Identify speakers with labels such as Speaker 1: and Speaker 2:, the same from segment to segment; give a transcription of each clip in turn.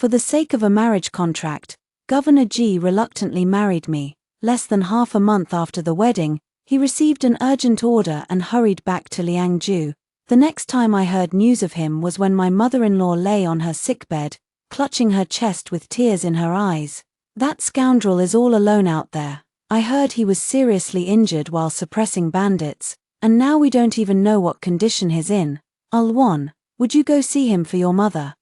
Speaker 1: For the sake of a marriage contract, Governor G reluctantly married me. Less than half a month after the wedding, he received an urgent order and hurried back to Liangju. The next time I heard news of him was when my mother-in-law lay on her sickbed, clutching her chest with tears in her eyes. That scoundrel is all alone out there. I heard he was seriously injured while suppressing bandits, and now we don't even know what condition he's in. Ulwan, would you go see him for your mother?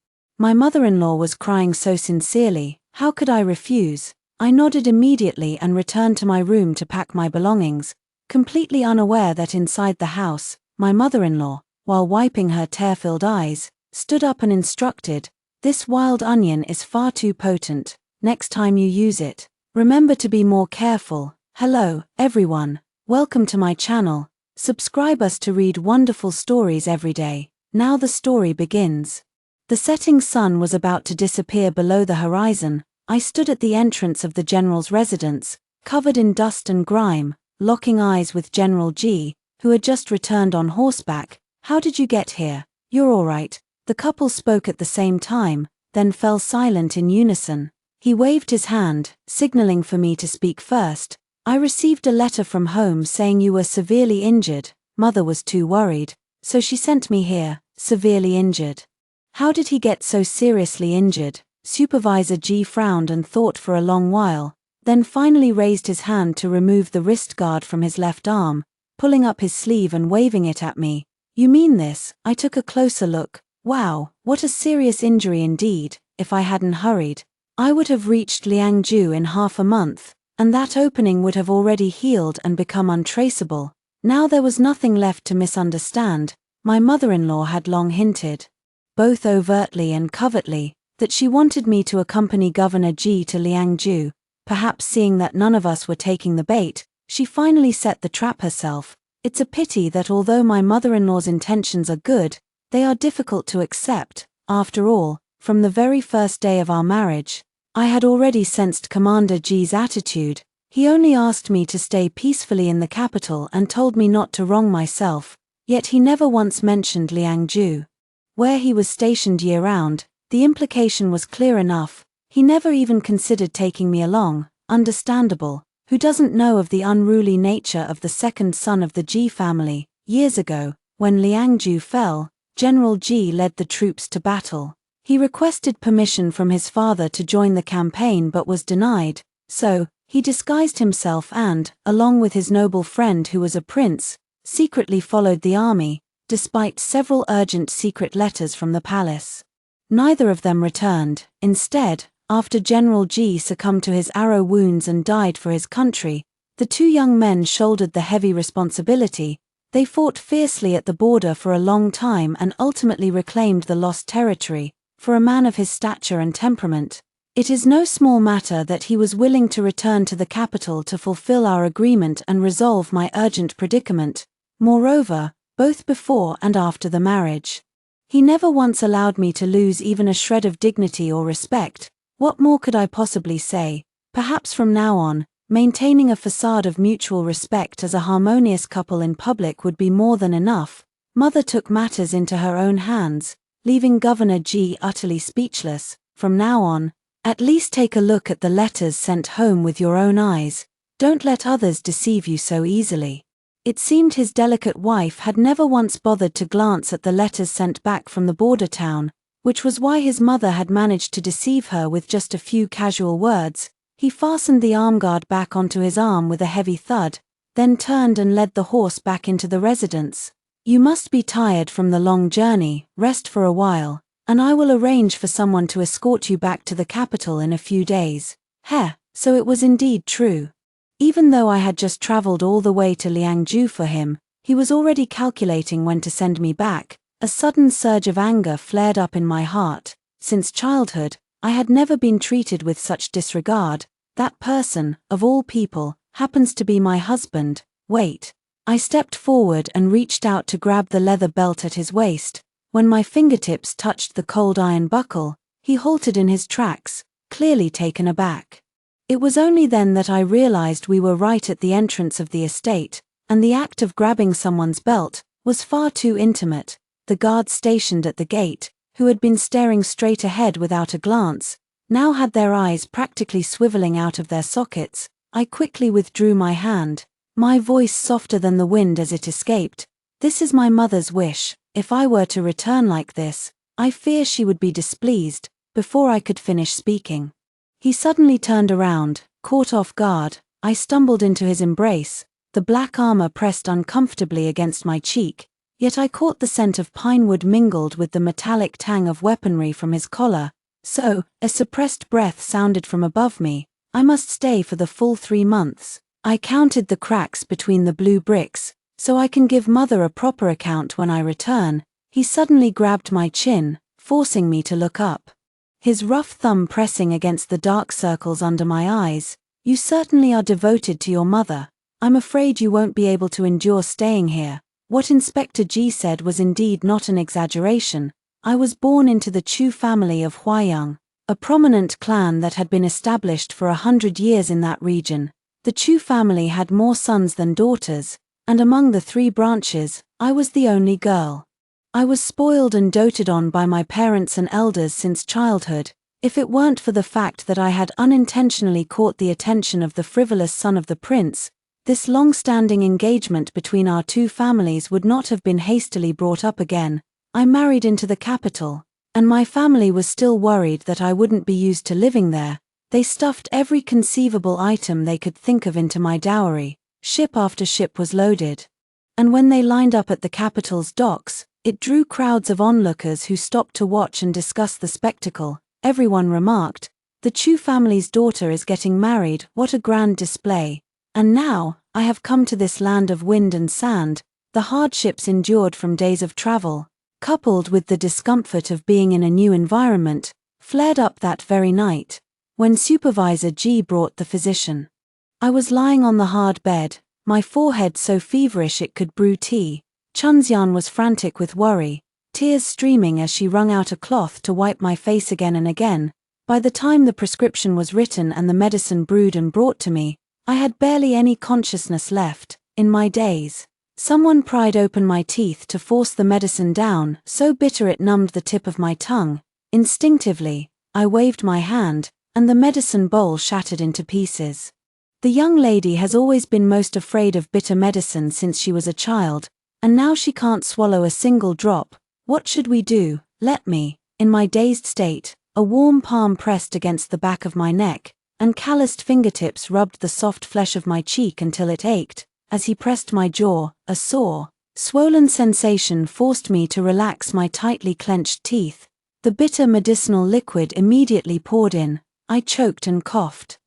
Speaker 1: My mother-in-law was crying so sincerely, how could I refuse? I nodded immediately and returned to my room to pack my belongings, completely unaware that inside the house, my mother-in-law, while wiping her tear-filled eyes, stood up and instructed, "This wild onion is far too potent. Next time you use it, remember to be more careful." Hello, everyone. Welcome to my channel. Subscribe us to read wonderful stories every day. Now the story begins. The setting sun was about to disappear below the horizon. I stood at the entrance of the general's residence, covered in dust and grime, locking eyes with General G, who had just returned on horseback. "How did you get here? You're all right." The couple spoke at the same time, then fell silent in unison. He waved his hand, signaling for me to speak first. "I received a letter from home saying you were severely injured. Mother was too worried, so she sent me here, severely injured." "How did he get so seriously injured?" Supervisor G frowned and thought for a long while, then finally raised his hand to remove the wrist guard from his left arm, pulling up his sleeve and waving it at me. "You mean this?" I took a closer look. Wow, what a serious injury indeed. If I hadn't hurried, I would have reached Liangju in half a month, and that opening would have already healed and become untraceable. Now there was nothing left to misunderstand. My mother-in-law had long hinted, both overtly and covertly, that she wanted me to accompany Governor G to Liangju. Perhaps seeing that none of us were taking the bait, she finally set the trap herself. It's a pity that although my mother-in-law's intentions are good, they are difficult to accept. After all, from the very first day of our marriage, I had already sensed Commander G's attitude. He only asked me to stay peacefully in the capital and told me not to wrong myself, yet he never once mentioned Liangju, where he was stationed year-round. The implication was clear enough. He never even considered taking me along. Understandable. Who doesn't know of the unruly nature of the second son of the G family? Years ago, when Liangju fell, General G led the troops to battle. He requested permission from his father to join the campaign but was denied, so he disguised himself and, along with his noble friend who was a prince, secretly followed the army, despite several urgent secret letters from the palace. Neither of them returned. Instead, after General G succumbed to his arrow wounds and died for his country, the two young men shouldered the heavy responsibility. They fought fiercely at the border for a long time and ultimately reclaimed the lost territory. For a man of his stature and temperament, it is no small matter that he was willing to return to the capital to fulfill our agreement and resolve my urgent predicament. Moreover, both before and after the marriage, he never once allowed me to lose even a shred of dignity or respect. What more could I possibly say? Perhaps from now on, maintaining a facade of mutual respect as a harmonious couple in public would be more than enough. Mother took matters into her own hands, leaving Governor G utterly speechless. From now on, at least take a look at the letters sent home with your own eyes. Don't let others deceive you so easily. It seemed his delicate wife had never once bothered to glance at the letters sent back from the border town, which was why his mother had managed to deceive her with just a few casual words. He fastened the arm guard back onto his arm with a heavy thud, then turned and led the horse back into the residence. "You must be tired from the long journey. Rest for a while, and I will arrange for someone to escort you back to the capital in a few days." So it was indeed true. Even though I had just traveled all the way to Liangju for him, he was already calculating when to send me back. A sudden surge of anger flared up in my heart. Since childhood, I had never been treated with such disregard. That person, of all people, happens to be my husband. Wait. I stepped forward and reached out to grab the leather belt at his waist. When my fingertips touched the cold iron buckle, he halted in his tracks, clearly taken aback. It was only then that I realized we were right at the entrance of the estate, and the act of grabbing someone's belt was far too intimate. The guard stationed at the gate, who had been staring straight ahead without a glance, now had their eyes practically swiveling out of their sockets. I quickly withdrew my hand, my voice softer than the wind as it escaped. "This is my mother's wish. If I were to return like this, I fear she would be displeased." Before I could finish speaking, he suddenly turned around, caught off guard. I stumbled into his embrace, the black armor pressed uncomfortably against my cheek, yet I caught the scent of pine wood mingled with the metallic tang of weaponry from his collar. So, a suppressed breath sounded from above me. I must stay for the full 3 months. I counted the cracks between the blue bricks, so I can give mother a proper account when I return. He suddenly grabbed my chin, forcing me to look up, his rough thumb pressing against the dark circles under my eyes. "You certainly are devoted to your mother. I'm afraid you won't be able to endure staying here." What Inspector G said was indeed not an exaggeration. I was born into the Chu family of Huaiyang, a prominent clan that had been established for 100 years in that region. The Chu family had more sons than daughters, and among the 3 branches, I was the only girl. I was spoiled and doted on by my parents and elders since childhood. If it weren't for the fact that I had unintentionally caught the attention of the frivolous son of the prince, this long-standing engagement between our 2 families would not have been hastily brought up again. I married into the capital, and my family was still worried that I wouldn't be used to living there. They stuffed every conceivable item they could think of into my dowry. Ship after ship was loaded. And when they lined up at the capital's docks, it drew crowds of onlookers who stopped to watch and discuss the spectacle. Everyone remarked, "The Chu family's daughter is getting married, what a grand display." And now, I have come to this land of wind and sand. The hardships endured from days of travel, coupled with the discomfort of being in a new environment, flared up that very night, when Supervisor G brought the physician. I was lying on the hard bed, my forehead so feverish it could brew tea. Chunxian was frantic with worry, tears streaming as she wrung out a cloth to wipe my face again and again. By the time the prescription was written and the medicine brewed and brought to me, I had barely any consciousness left. In my daze, someone pried open my teeth to force the medicine down, so bitter it numbed the tip of my tongue. Instinctively, I waved my hand, and the medicine bowl shattered into pieces. The young lady has always been most afraid of bitter medicine since she was a child, and now she can't swallow a single drop. What should we do? Let me. In my dazed state, a warm palm pressed against the back of my neck, and calloused fingertips rubbed the soft flesh of my cheek until it ached. As he pressed my jaw, a sore, swollen sensation forced me to relax my tightly clenched teeth. The bitter medicinal liquid immediately poured in. I choked and coughed,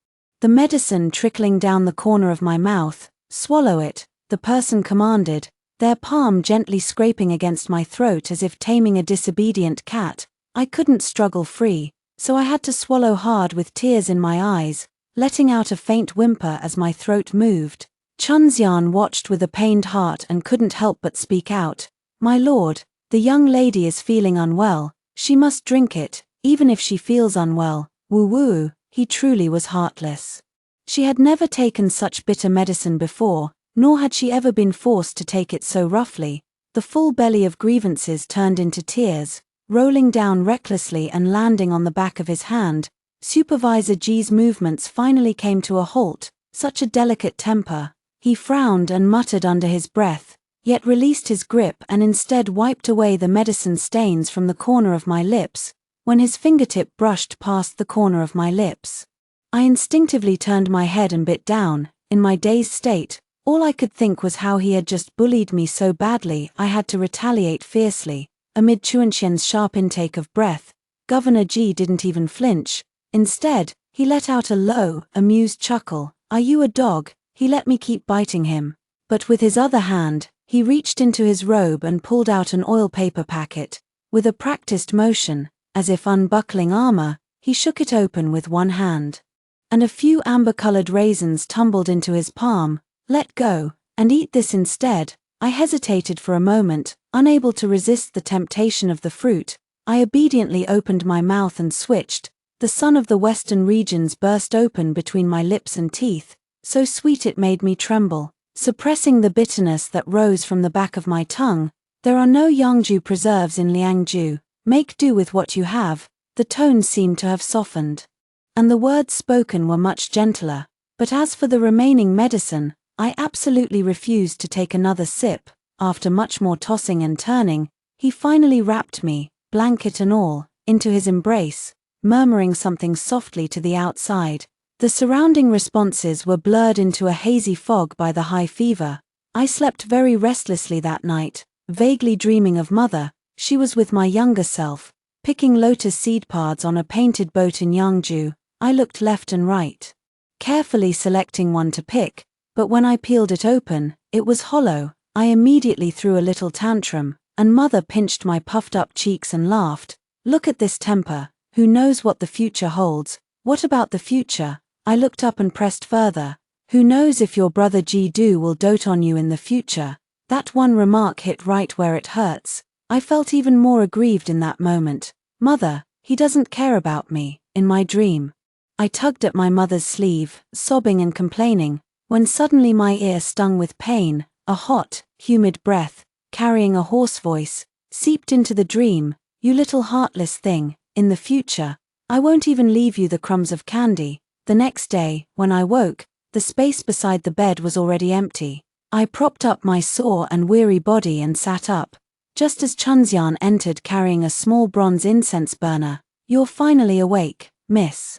Speaker 1: the medicine trickling down the corner of my mouth. "Swallow it," the person commanded, their palm gently scraping against my throat as if taming a disobedient cat. I couldn't struggle free, so I had to swallow hard with tears in my eyes, letting out a faint whimper as my throat moved. Chunxian watched with a pained heart and couldn't help but speak out. "My lord, the young lady is feeling unwell. She must drink it, even if she feels unwell." Woo-woo, he truly was heartless. She had never taken such bitter medicine before, nor had she ever been forced to take it so roughly. The full belly of grievances turned into tears, rolling down recklessly and landing on the back of his hand. Supervisor G's movements finally came to a halt. Such a delicate temper. He frowned and muttered under his breath, yet released his grip and instead wiped away the medicine stains from the corner of my lips. When his fingertip brushed past the corner of my lips, I instinctively turned my head and bit down. In my dazed state, all I could think was how he had just bullied me so badly I had to retaliate fiercely. Amid Chuanxian's sharp intake of breath, Governor G didn't even flinch. Instead, he let out a low, amused chuckle. "Are you a dog?" He let me keep biting him, but with his other hand, he reached into his robe and pulled out an oil paper packet. With a practiced motion, as if unbuckling armor, he shook it open with one hand, and a few amber-colored raisins tumbled into his palm. "Let go, and eat this instead." I hesitated for a moment, unable to resist the temptation of the fruit. I obediently opened my mouth and switched. The sun of the western regions burst open between my lips and teeth, so sweet it made me tremble, suppressing the bitterness that rose from the back of my tongue. There are no Yangju preserves in Liangju. Make do with what you have. The tone seemed to have softened, and the words spoken were much gentler. But as for the remaining medicine, I absolutely refused to take another sip. After much more tossing and turning, he finally wrapped me, blanket and all, into his embrace, murmuring something softly to the outside. The surrounding responses were blurred into a hazy fog by the high fever. I slept very restlessly that night, vaguely dreaming of Mother. She was with my younger self, picking lotus seed pods on a painted boat in Yangju. I looked left and right, carefully selecting one to pick, but when I peeled it open, it was hollow. I immediately threw a little tantrum, and Mother pinched my puffed-up cheeks and laughed. "Look at this temper. Who knows what the future holds?" "What about the future?" I looked up and pressed further. "Who knows if your brother Ji-do will dote on you in the future?" That one remark hit right where it hurts. I felt even more aggrieved in that moment. "Mother, he doesn't care about me." In my dream, I tugged at my mother's sleeve, sobbing and complaining, when suddenly my ear stung with pain. A hot, humid breath, carrying a hoarse voice, seeped into the dream. "You little heartless thing, in the future, I won't even leave you the crumbs of candy." The next day, when I woke, the space beside the bed was already empty. I propped up my sore and weary body and sat up, just as Chunxian entered carrying a small bronze incense burner. "You're finally awake, miss.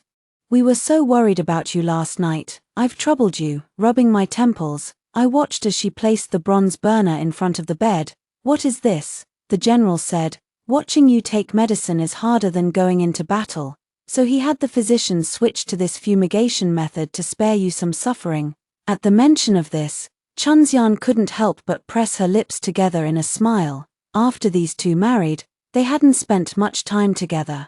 Speaker 1: We were so worried about you last night. I've troubled you." Rubbing my temples, I watched as she placed the bronze burner in front of the bed. "What is this?" The general said. "Watching you take medicine is harder than going into battle, so he had the physicians switch to this fumigation method to spare you some suffering." At the mention of this, Chunxian couldn't help but press her lips together in a smile. After these two married, they hadn't spent much time together,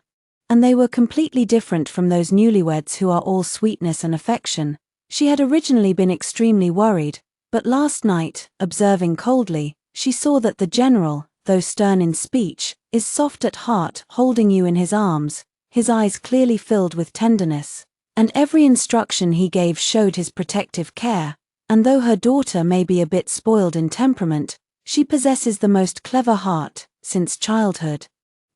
Speaker 1: and they were completely different from those newlyweds who are all sweetness and affection. She had originally been extremely worried, but last night, observing coldly, she saw that the general, though stern in speech, is soft at heart, holding you in his arms, his eyes clearly filled with tenderness, and every instruction he gave showed his protective care. And though her daughter may be a bit spoiled in temperament, she possesses the most clever heart, since childhood.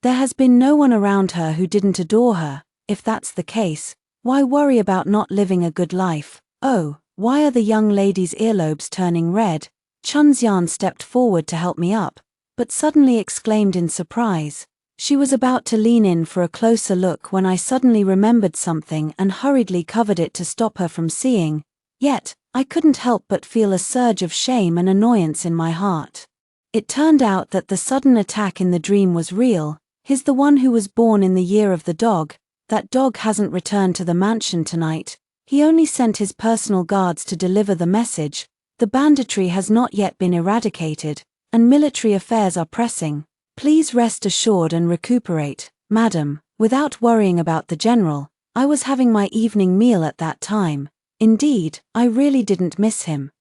Speaker 1: There has been no one around her who didn't adore her. If that's the case, why worry about not living a good life? "Oh, why are the young lady's earlobes turning red?" Chunxian stepped forward to help me up, but suddenly exclaimed in surprise. She was about to lean in for a closer look when I suddenly remembered something and hurriedly covered it to stop her from seeing. Yet, I couldn't help but feel a surge of shame and annoyance in my heart. It turned out that the sudden attack in the dream was real. He's the one who was born in the year of the dog. That dog hasn't returned to the mansion tonight. He only sent his personal guards to deliver the message. The banditry has not yet been eradicated, and military affairs are pressing. Please rest assured and recuperate, madam." Without worrying about the general, I was having my evening meal at that time. Indeed, I really didn't miss him.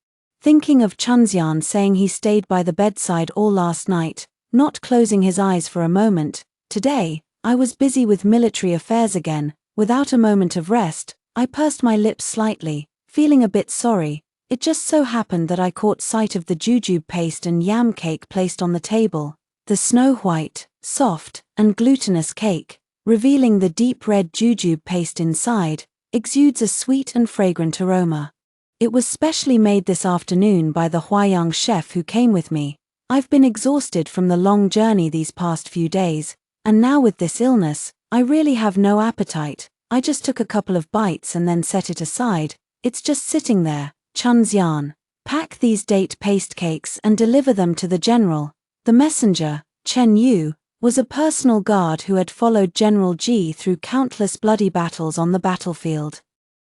Speaker 1: Thinking of Chunxian saying he stayed by the bedside all last night, not closing his eyes for a moment, today, I was busy with military affairs again. Without a moment of rest, I pursed my lips slightly, feeling a bit sorry. It just so happened that I caught sight of the jujube paste and yam cake placed on the table. The snow-white, soft, and glutinous cake, revealing the deep red jujube paste inside, exudes a sweet and fragrant aroma. It was specially made this afternoon by the Huayang chef who came with me. I've been exhausted from the long journey these past few days, and now with this illness, I really have no appetite. I just took a couple of bites and then set it aside. It's just sitting there. Chunxian, pack these date paste cakes and deliver them to the general. The messenger, Chen Yu, was a personal guard who had followed General Ji through countless bloody battles on the battlefield.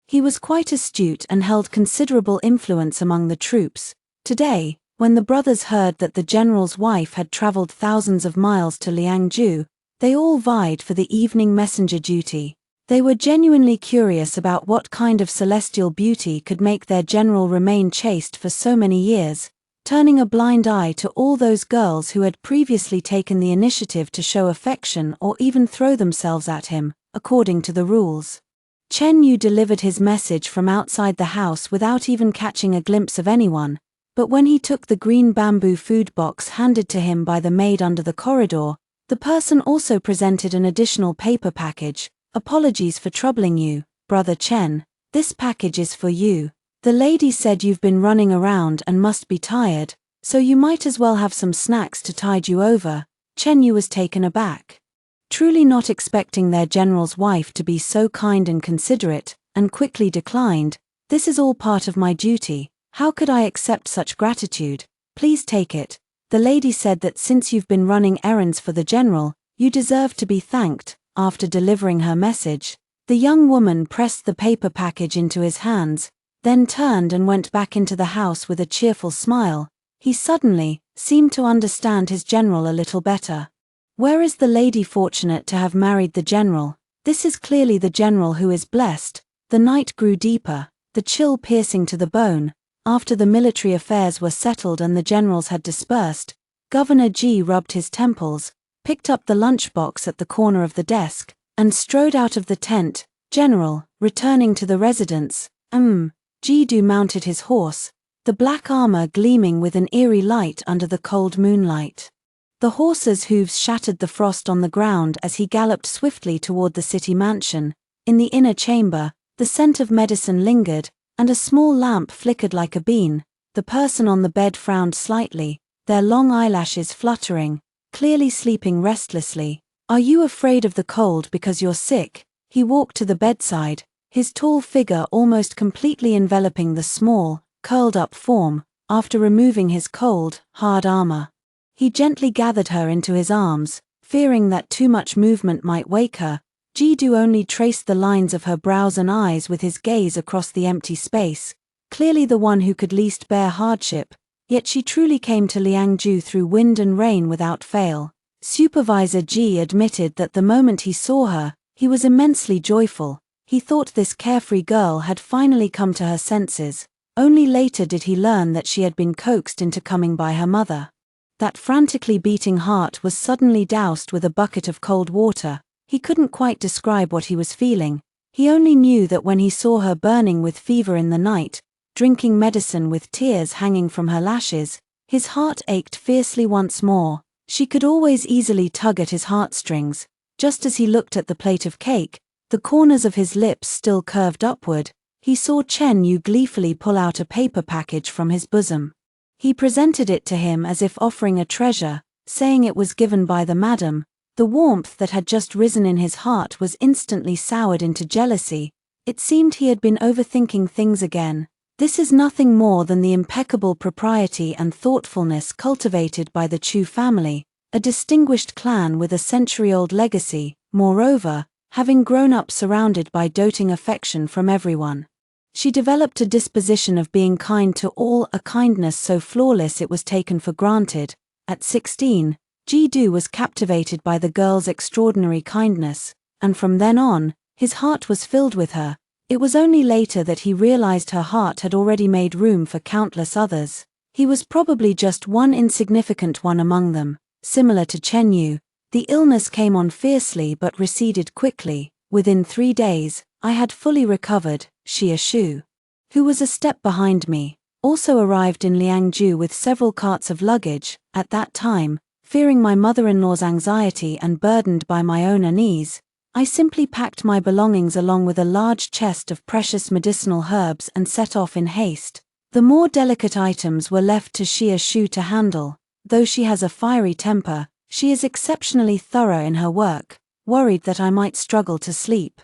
Speaker 1: He was quite astute and held considerable influence among the troops. Today, when the brothers heard that the general's wife had traveled thousands of miles to Liangju, they all vied for the evening messenger duty. They were genuinely curious about what kind of celestial beauty could make their general remain chaste for so many years, turning a blind eye to all those girls who had previously taken the initiative to show affection or even throw themselves at him, according to the rules. Chen Yu delivered his message from outside the house without even catching a glimpse of anyone, but when he took the green bamboo food box handed to him by the maid under the corridor, The person also presented an additional paper package. Apologies for troubling you, Brother Chen. This package is for you. The lady said you've been running around and must be tired, so you might as well have some snacks to tide you over. Chen Yu was taken aback, truly not expecting their general's wife to be so kind and considerate, and quickly declined. This is all part of my duty. How could I accept such gratitude? Please take it. The lady said that since you've been running errands for the general, you deserve to be thanked. After delivering her message, the young woman pressed the paper package into his hands, then turned and went back into the house with a cheerful smile. He suddenly seemed to understand his general a little better. Where is the lady fortunate to have married the general? This is clearly the general who is blessed. The night grew deeper, the chill piercing to the bone. After the military affairs were settled and the generals had dispersed, Governor G rubbed his temples, picked up the lunchbox at the corner of the desk, and strode out of the tent. General, returning to the residence. Ji-do mounted his horse, the black armor gleaming with an eerie light under the cold moonlight. The horse's hooves shattered the frost on the ground as he galloped swiftly toward the city mansion. In the inner chamber, the scent of medicine lingered, and a small lamp flickered like a bean. The person on the bed frowned slightly, their long eyelashes fluttering, clearly sleeping restlessly. Are you afraid of the cold because you're sick? He walked to the bedside, his tall figure almost completely enveloping the small, curled-up form. After removing his cold, hard armor, he gently gathered her into his arms, fearing that too much movement might wake her. Ji-do only traced the lines of her brows and eyes with his gaze across the empty space, clearly the one who could least bear hardship, yet she truly came to Liangju through wind and rain without fail. Supervisor Ji admitted that the moment he saw her, he was immensely joyful. He thought this carefree girl had finally come to her senses. Only later did he learn that she had been coaxed into coming by her mother. That frantically beating heart was suddenly doused with a bucket of cold water. He couldn't quite describe what he was feeling. He only knew that when he saw her burning with fever in the night, drinking medicine with tears hanging from her lashes, his heart ached fiercely once more. She could always easily tug at his heartstrings. Just as he looked at the plate of cake, the corners of his lips still curved upward, he saw Chen Yu gleefully pull out a paper package from his bosom. He presented it to him as if offering a treasure, saying it was given by the madam. The warmth that had just risen in his heart was instantly soured into jealousy. It seemed he had been overthinking things again. This is nothing more than the impeccable propriety and thoughtfulness cultivated by the Chu family, a distinguished clan with a century-old legacy. Moreover, having grown up surrounded by doting affection from everyone, she developed a disposition of being kind to all, a kindness so flawless it was taken for granted. At 16, Ji-do was captivated by the girl's extraordinary kindness, and from then on, his heart was filled with her. It was only later that he realized her heart had already made room for countless others. He was probably just one insignificant one among them. Similar to Chen Yu, the illness came on fiercely but receded quickly. Within 3 days, I had fully recovered. Xia Shu, who was a step behind me, also arrived in Liangju with several carts of luggage. At that time, fearing my mother-in-law's anxiety and burdened by my own unease, I simply packed my belongings along with a large chest of precious medicinal herbs and set off in haste. The more delicate items were left to Xia Shu to handle. Though she has a fiery temper, she is exceptionally thorough in her work. Worried that I might struggle to sleep,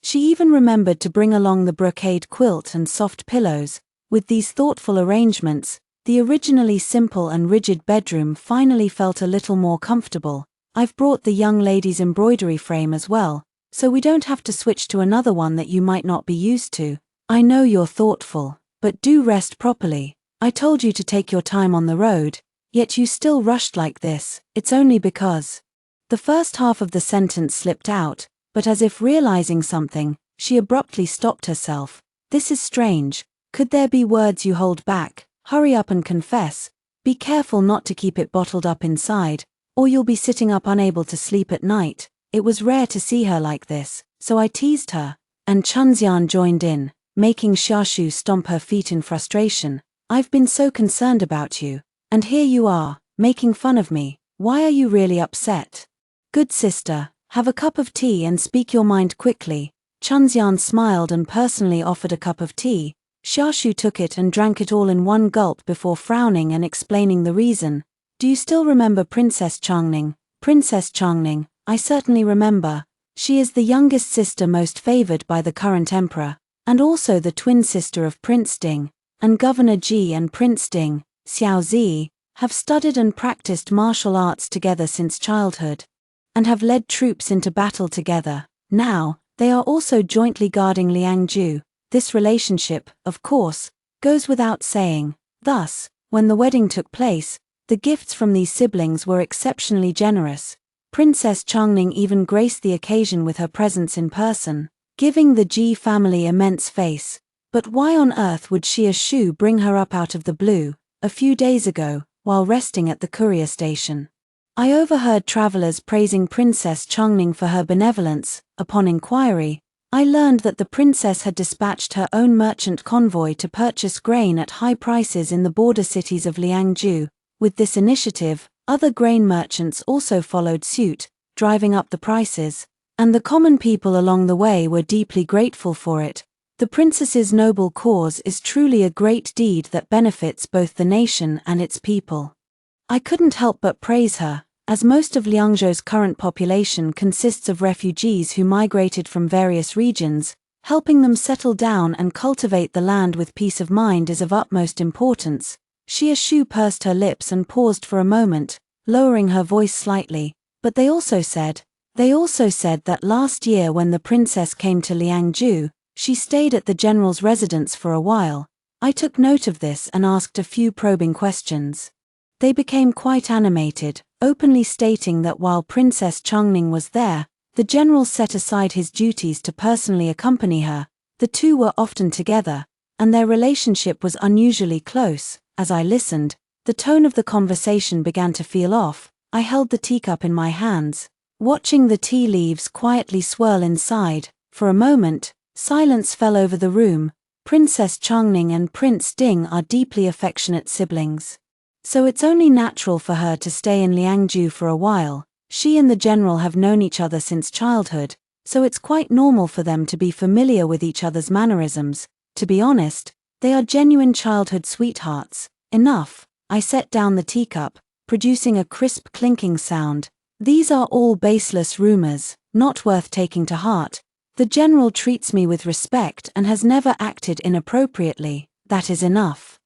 Speaker 1: she even remembered to bring along the brocade quilt and soft pillows. With these thoughtful arrangements, the originally simple and rigid bedroom finally felt a little more comfortable. I've brought the young lady's embroidery frame as well, so we don't have to switch to another one that you might not be used to. I know you're thoughtful, but do rest properly. I told you to take your time on the road, yet you still rushed like this. It's only because... The first half of the sentence slipped out, but as if realizing something, she abruptly stopped herself. This is strange. Could there be words you hold back? Hurry up and confess. Be careful not to keep it bottled up inside, or you'll be sitting up unable to sleep at night. It was rare to see her like this, so I teased her, and Chunxian joined in, making Xiaoshu stomp her feet in frustration. I've been so concerned about you, and here you are, making fun of me. Why are you really upset? Good sister, have a cup of tea and speak your mind quickly. Chunxian smiled and personally offered a cup of tea. Xiaoshu took it and drank it all in one gulp before frowning and explaining the reason. Do you still remember Princess Changning? Princess Changning, I certainly remember. She is the youngest sister most favored by the current emperor, and also the twin sister of Prince Ding, and Governor Ji and Prince Ding, Xiao Zi, have studied and practiced martial arts together since childhood, and have led troops into battle together. Now, they are also jointly guarding Liangju. This relationship, of course, goes without saying. Thus, when the wedding took place, the gifts from these siblings were exceptionally generous. Princess Changning even graced the occasion with her presence in person, giving the Ji family immense face. But why on earth would Xia Shu bring her up out of the blue, a few days ago, while resting at the courier station? I overheard travelers praising Princess Changning for her benevolence. Upon inquiry, I learned that the princess had dispatched her own merchant convoy to purchase grain at high prices in the border cities of Liangju. With this initiative, other grain merchants also followed suit, driving up the prices, and the common people along the way were deeply grateful for it. The princess's noble cause is truly a great deed that benefits both the nation and its people. I couldn't help but praise her, as most of Liangzhou's current population consists of refugees who migrated from various regions. Helping them settle down and cultivate the land with peace of mind is of utmost importance. Xia Shu pursed her lips and paused for a moment, lowering her voice slightly. But they also said that last year when the princess came to Liangju, she stayed at the general's residence for a while. I took note of this and asked a few probing questions. They became quite animated, openly stating that while Princess Changning was there, the general set aside his duties to personally accompany her. The two were often together, and their relationship was unusually close. As I listened, the tone of the conversation began to feel off. I held the teacup in my hands, watching the tea leaves quietly swirl inside. For a moment, silence fell over the room. Princess Changning and Prince Ding are deeply affectionate siblings, so it's only natural for her to stay in Liangju for a while. She and the general have known each other since childhood, so it's quite normal for them to be familiar with each other's mannerisms. To be honest, they are genuine childhood sweethearts. Enough. I set down the teacup, producing a crisp clinking sound. These are all baseless rumors, not worth taking to heart. The general treats me with respect and has never acted inappropriately. That is enough.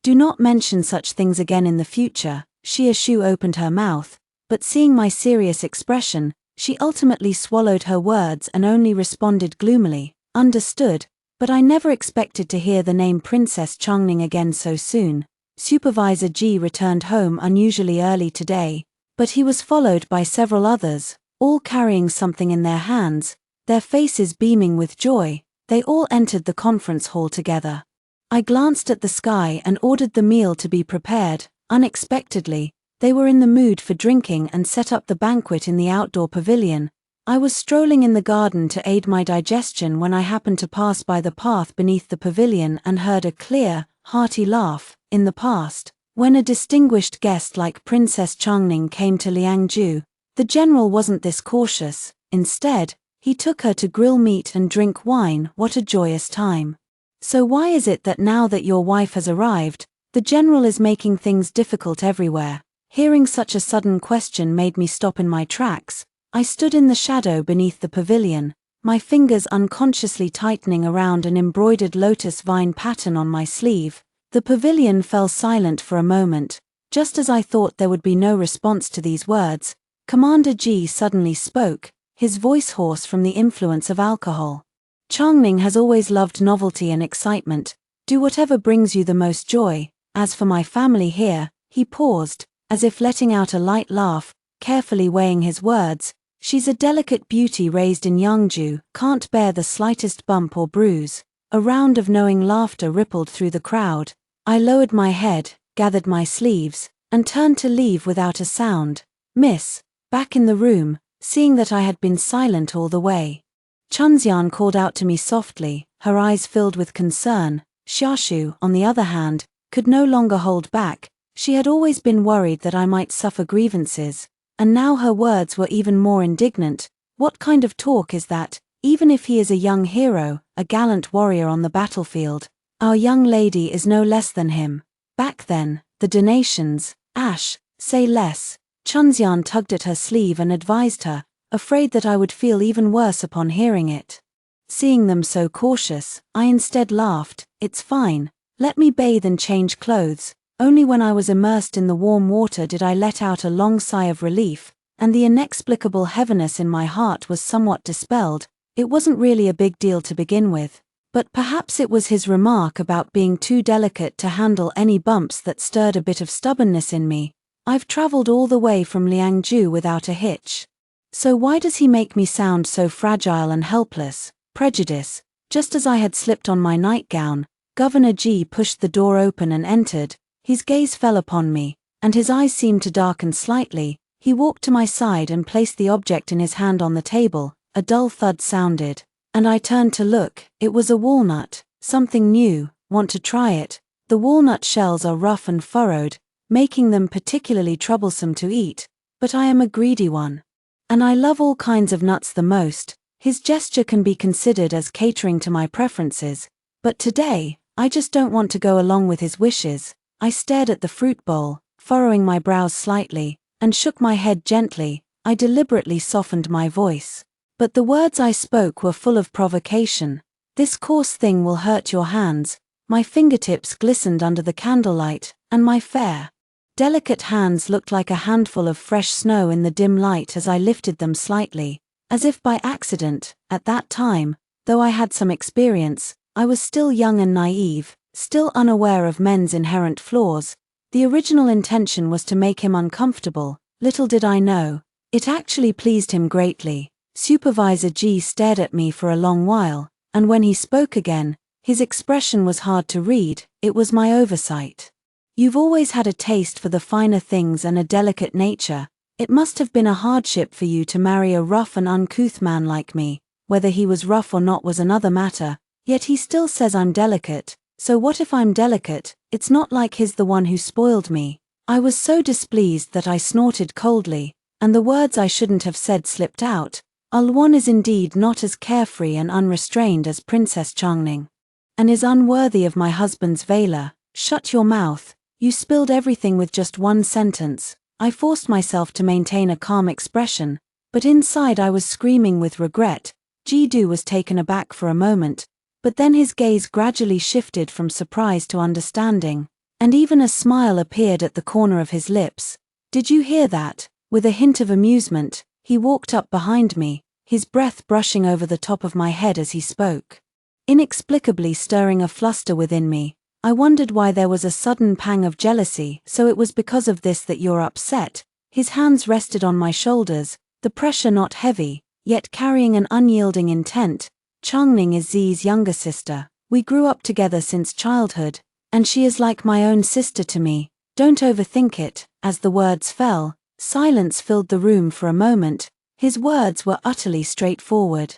Speaker 1: Do not mention such things again in the future. Xia Shu opened her mouth, but seeing my serious expression, she ultimately swallowed her words and only responded gloomily, "Understood, but I never expected to hear the name Princess Changning again so soon." Supervisor Ji returned home unusually early today, but he was followed by several others, all carrying something in their hands, their faces beaming with joy. They all entered the conference hall together. I glanced at the sky and ordered the meal to be prepared. Unexpectedly, they were in the mood for drinking and set up the banquet in the outdoor pavilion. I was strolling in the garden to aid my digestion when I happened to pass by the path beneath the pavilion and heard a clear, hearty laugh. In the past, when a distinguished guest like Princess Changning came to Liangju, the general wasn't this cautious. Instead, he took her to grill meat and drink wine. What a joyous time. So why is it that now that your wife has arrived, the general is making things difficult everywhere? Hearing such a sudden question made me stop in my tracks. I stood in the shadow beneath the pavilion, my fingers unconsciously tightening around an embroidered lotus vine pattern on my sleeve. The pavilion fell silent for a moment. Just as I thought there would be no response to these words, Commander Ji suddenly spoke, his voice hoarse from the influence of alcohol. "Changning has always loved novelty and excitement. Do whatever brings you the most joy. As for my family here," he paused, as if letting out a light laugh, carefully weighing his words. "She's a delicate beauty raised in Yangju, can't bear the slightest bump or bruise." A round of knowing laughter rippled through the crowd. I lowered my head, gathered my sleeves, and turned to leave without a sound. "Miss," back in the room, seeing that I had been silent all the way. Chunxian called out to me softly, her eyes filled with concern. Xiaoshu, on the other hand, could no longer hold back. She had always been worried that I might suffer grievances. And now her words were even more indignant. What kind of talk is that? Even if he is a young hero, a gallant warrior on the battlefield, our young lady is no less than him. Back then, the donations, Ash, say less. Chunxian tugged at her sleeve and advised her, afraid that I would feel even worse upon hearing it. Seeing them so cautious, I instead laughed. It's fine, let me bathe and change clothes. Only when I was immersed in the warm water did I let out a long sigh of relief, and the inexplicable heaviness in my heart was somewhat dispelled. It wasn't really a big deal to begin with, but perhaps it was his remark about being too delicate to handle any bumps that stirred a bit of stubbornness in me. I've traveled all the way from Liangju without a hitch. So why does he make me sound so fragile and helpless? Prejudice. Just as I had slipped on my nightgown, Governor G pushed the door open and entered. His gaze fell upon me, and his eyes seemed to darken slightly. He walked to my side and placed the object in his hand on the table. A dull thud sounded, and I turned to look. It was a walnut, something new. Want to try it? The walnut shells are rough and furrowed, making them particularly troublesome to eat, but I am a greedy one. And I love all kinds of nuts the most. His gesture can be considered as catering to my preferences, but today, I just don't want to go along with his wishes. I stared at the fruit bowl, furrowing my brows slightly, and shook my head gently. I deliberately softened my voice. But the words I spoke were full of provocation. This coarse thing will hurt your hands. My fingertips glistened under the candlelight, and my fair, delicate hands looked like a handful of fresh snow in the dim light as I lifted them slightly, as if by accident. At that time, though I had some experience, I was still young and naive, still unaware of men's inherent flaws. The original intention was to make him uncomfortable. Little did I know, it actually pleased him greatly. Supervisor G stared at me for a long while, and when he spoke again, his expression was hard to read. It was my oversight. You've always had a taste for the finer things and a delicate nature. It must have been a hardship for you to marry a rough and uncouth man like me. Whether he was rough or not was another matter, yet he still says I'm delicate. So what if I'm delicate? It's not like he's the one who spoiled me. I was so displeased that I snorted coldly, and the words I shouldn't have said slipped out. Ulwan is indeed not as carefree and unrestrained as Princess Changning, and is unworthy of my husband's valor. Shut your mouth. You spilled everything with just one sentence. I forced myself to maintain a calm expression, but inside I was screaming with regret. Jidu was taken aback for a moment, but then his gaze gradually shifted from surprise to understanding, and even a smile appeared at the corner of his lips. Did you hear that? With a hint of amusement, he walked up behind me, his breath brushing over the top of my head as he spoke, inexplicably stirring a fluster within me. I wondered why there was a sudden pang of jealousy. So it was because of this that you're upset? His hands rested on my shoulders, the pressure not heavy, yet carrying an unyielding intent. Changning is Zi's younger sister. We grew up together since childhood, and she is like my own sister to me. Don't overthink it. As the words fell, silence filled the room for a moment. His words were utterly straightforward,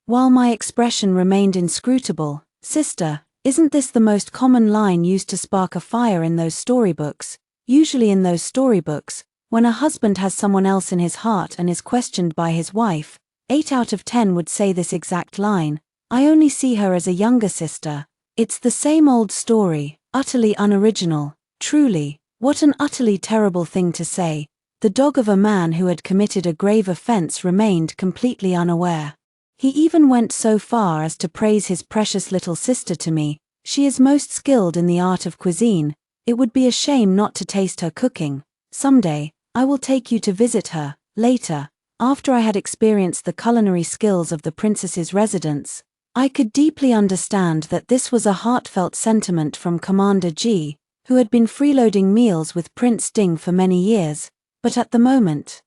Speaker 1: while my expression remained inscrutable. Sister, isn't this the most common line used to spark a fire in those storybooks? Usually in those storybooks, when a husband has someone else in his heart and is questioned by his wife, 8 out of 10 would say this exact line. I only see her as a younger sister. It's the same old story, utterly unoriginal. Truly, what an utterly terrible thing to say. The dog of a man who had committed a grave offense remained completely unaware. He even went so far as to praise his precious little sister to me. She is most skilled in the art of cuisine. It would be a shame not to taste her cooking. Someday, I will take you to visit her. Later, after I had experienced the culinary skills of the princess's residence, I could deeply understand that this was a heartfelt sentiment from Commander G, who had been freeloading meals with Prince Ding for many years. But at the moment,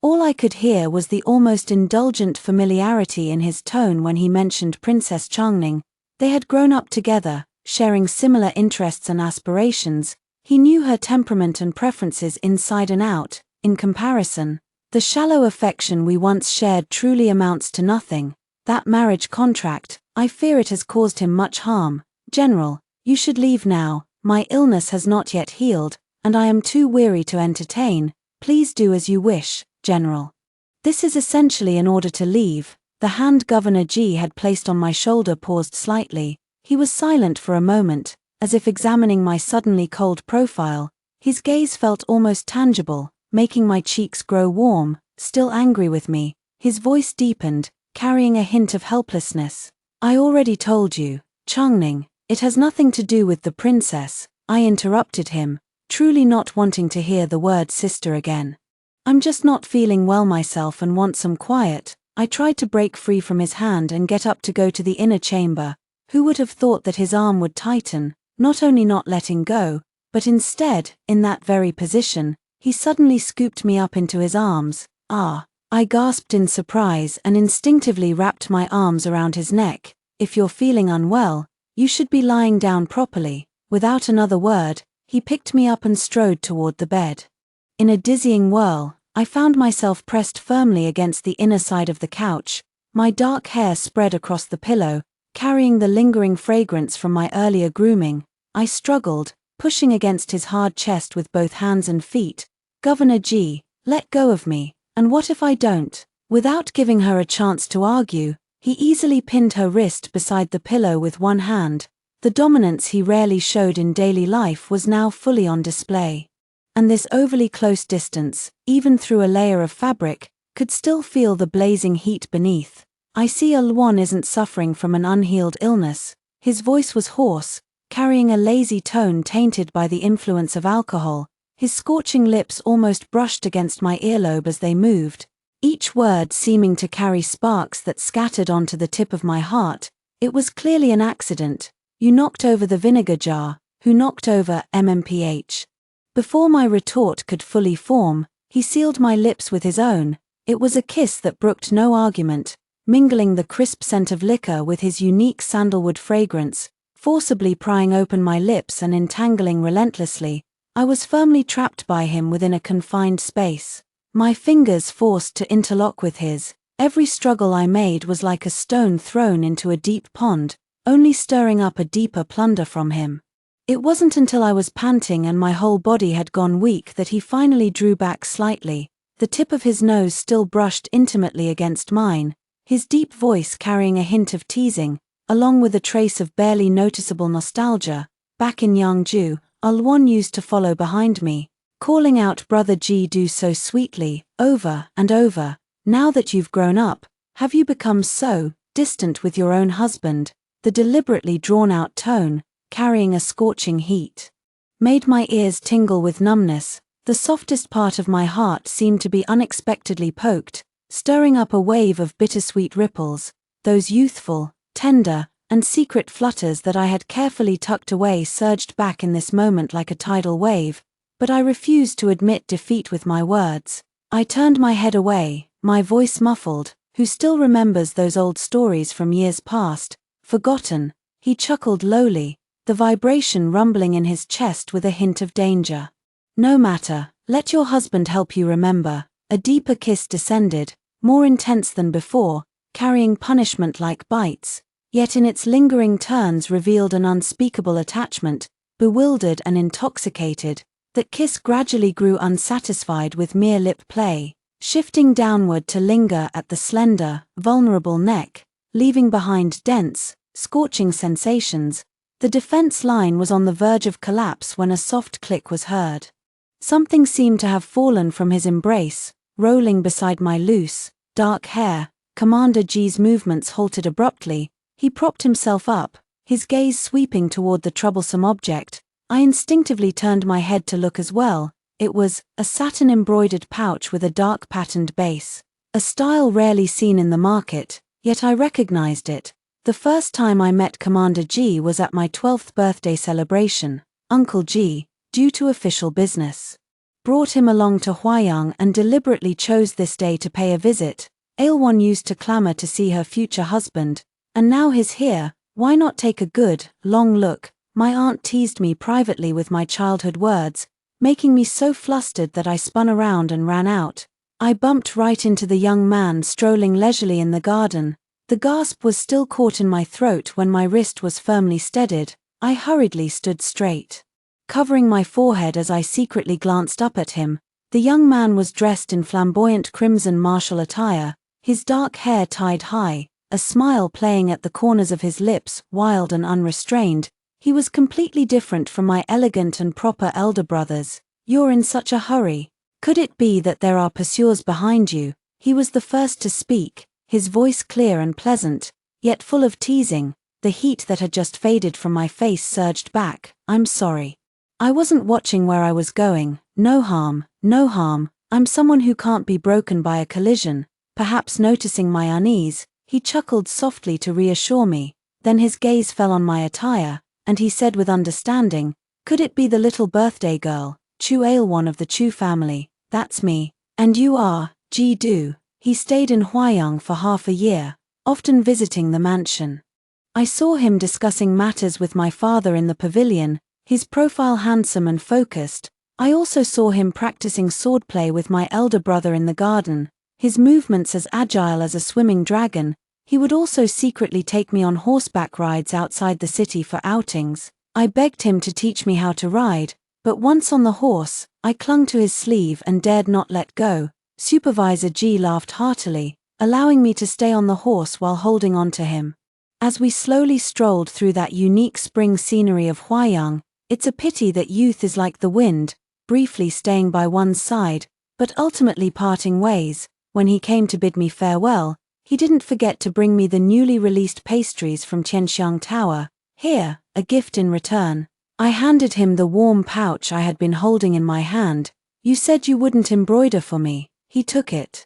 Speaker 1: all I could hear was the almost indulgent familiarity in his tone when he mentioned Princess Changning. They had grown up together, sharing similar interests and aspirations. He knew her temperament and preferences inside and out. In comparison, the shallow affection we once shared truly amounts to nothing. That marriage contract, I fear it has caused him much harm. General, you should leave now. My illness has not yet healed, and I am too weary to entertain. Please do as you wish, General. This is essentially an order to leave. The hand Governor G had placed on my shoulder paused slightly. He was silent for a moment, as if examining my suddenly cold profile. His gaze felt almost tangible, making my cheeks grow warm. Still angry with me, his voice deepened, carrying a hint of helplessness. I already told you, Changning, it has nothing to do with the princess, I interrupted him, truly not wanting to hear the word sister again. I'm just not feeling well myself and want some quiet. I tried to break free from his hand and get up to go to the inner chamber. Who would have thought that his arm would tighten, not only not letting go, but instead, in that very position, he suddenly scooped me up into his arms. Ah! I gasped in surprise and instinctively wrapped my arms around his neck. If you're feeling unwell, you should be lying down properly. Without another word, he picked me up and strode toward the bed. In a dizzying whirl, I found myself pressed firmly against the inner side of the couch, my dark hair spread across the pillow, carrying the lingering fragrance from my earlier grooming. I struggled, pushing against his hard chest with both hands and feet. Governor G, let go of me, and what if I don't? Without giving her a chance to argue, he easily pinned her wrist beside the pillow with one hand. The dominance he rarely showed in daily life was now fully on display. And this overly close distance, even through a layer of fabric, could still feel the blazing heat beneath. I see Alwan isn't suffering from an unhealed illness. His voice was hoarse, carrying a lazy tone tainted by the influence of alcohol. His scorching lips almost brushed against my earlobe as they moved, each word seeming to carry sparks that scattered onto the tip of my heart. It was clearly an accident. You knocked over the vinegar jar. Who knocked over MMPH? Before my retort could fully form, he sealed my lips with his own. It was a kiss that brooked no argument, mingling the crisp scent of liquor with his unique sandalwood fragrance, forcibly prying open my lips and entangling relentlessly. I was firmly trapped by him within a confined space, my fingers forced to interlock with his. Every struggle I made was like a stone thrown into a deep pond, only stirring up a deeper plunder from him. It wasn't until I was panting and my whole body had gone weak that he finally drew back slightly, the tip of his nose still brushed intimately against mine, his deep voice carrying a hint of teasing, along with a trace of barely noticeable nostalgia. Back in Yangju, Alwan used to follow behind me, calling out Brother G do so sweetly, over and over. Now that you've grown up, have you become so distant with your own husband? The deliberately drawn-out tone, carrying a scorching heat, made my ears tingle with numbness. The softest part of my heart seemed to be unexpectedly poked, stirring up a wave of bittersweet ripples. Those youthful, tender, and secret flutters that I had carefully tucked away surged back in this moment like a tidal wave, but I refused to admit defeat with my words. I turned my head away, my voice muffled. Who still remembers those old stories from years past, forgotten? He chuckled lowly, the vibration rumbling in his chest with a hint of danger. No matter, let your husband help you remember. A deeper kiss descended, more intense than before, carrying punishment like bites, yet in its lingering turns revealed an unspeakable attachment. Bewildered and intoxicated, that kiss gradually grew unsatisfied with mere lip play, shifting downward to linger at the slender, vulnerable neck, leaving behind dense, scorching sensations. The defense line was on the verge of collapse when a soft click was heard. Something seemed to have fallen from his embrace, rolling beside my loose, dark hair. Commander G's movements halted abruptly. He propped himself up, his gaze sweeping toward the troublesome object. I instinctively turned my head to look as well. It was a satin-embroidered pouch with a dark patterned base, a style rarely seen in the market, yet I recognized it. The first time I met Commander G was at my 12th birthday celebration. Uncle G, due to official business, brought him along to Huayang and deliberately chose this day to pay a visit. Ailwon used to clamor to see her future husband, and now he's here. Why not take a good, long look? My aunt teased me privately with my childhood words, making me so flustered that I spun around and ran out. I bumped right into the young man strolling leisurely in the garden. The gasp was still caught in my throat when my wrist was firmly steadied. I hurriedly stood straight, covering my forehead as I secretly glanced up at him. The young man was dressed in flamboyant crimson martial attire, his dark hair tied high, a smile playing at the corners of his lips, wild and unrestrained. He was completely different from my elegant and proper elder brothers. "You're in such a hurry. Could it be that there are pursuers behind you?" He was the first to speak, his voice clear and pleasant, yet full of teasing. The heat that had just faded from my face surged back. "I'm sorry. I wasn't watching where I was going. No harm, no harm. I'm someone who can't be broken by a collision." Perhaps noticing my unease, he chuckled softly to reassure me. Then his gaze fell on my attire, and he said with understanding, "Could it be the little birthday girl, Chu Ailwon of the Chu family?" "That's me. And you are, Ji-do." He stayed in Huayang for half a year, often visiting the mansion. I saw him discussing matters with my father in the pavilion, his profile handsome and focused. I also saw him practicing swordplay with my elder brother in the garden, his movements as agile as a swimming dragon. He would also secretly take me on horseback rides outside the city for outings. I begged him to teach me how to ride, but once on the horse, I clung to his sleeve and dared not let go. Supervisor Ji laughed heartily, allowing me to stay on the horse while holding on to him. As we slowly strolled through that unique spring scenery of Huayang, it's a pity that youth is like the wind, briefly staying by one's side, but ultimately parting ways. When he came to bid me farewell, he didn't forget to bring me the newly released pastries from Tianxiang Tower. "Here, a gift in return." I handed him the warm pouch I had been holding in my hand. "You said you wouldn't embroider for me." He took it.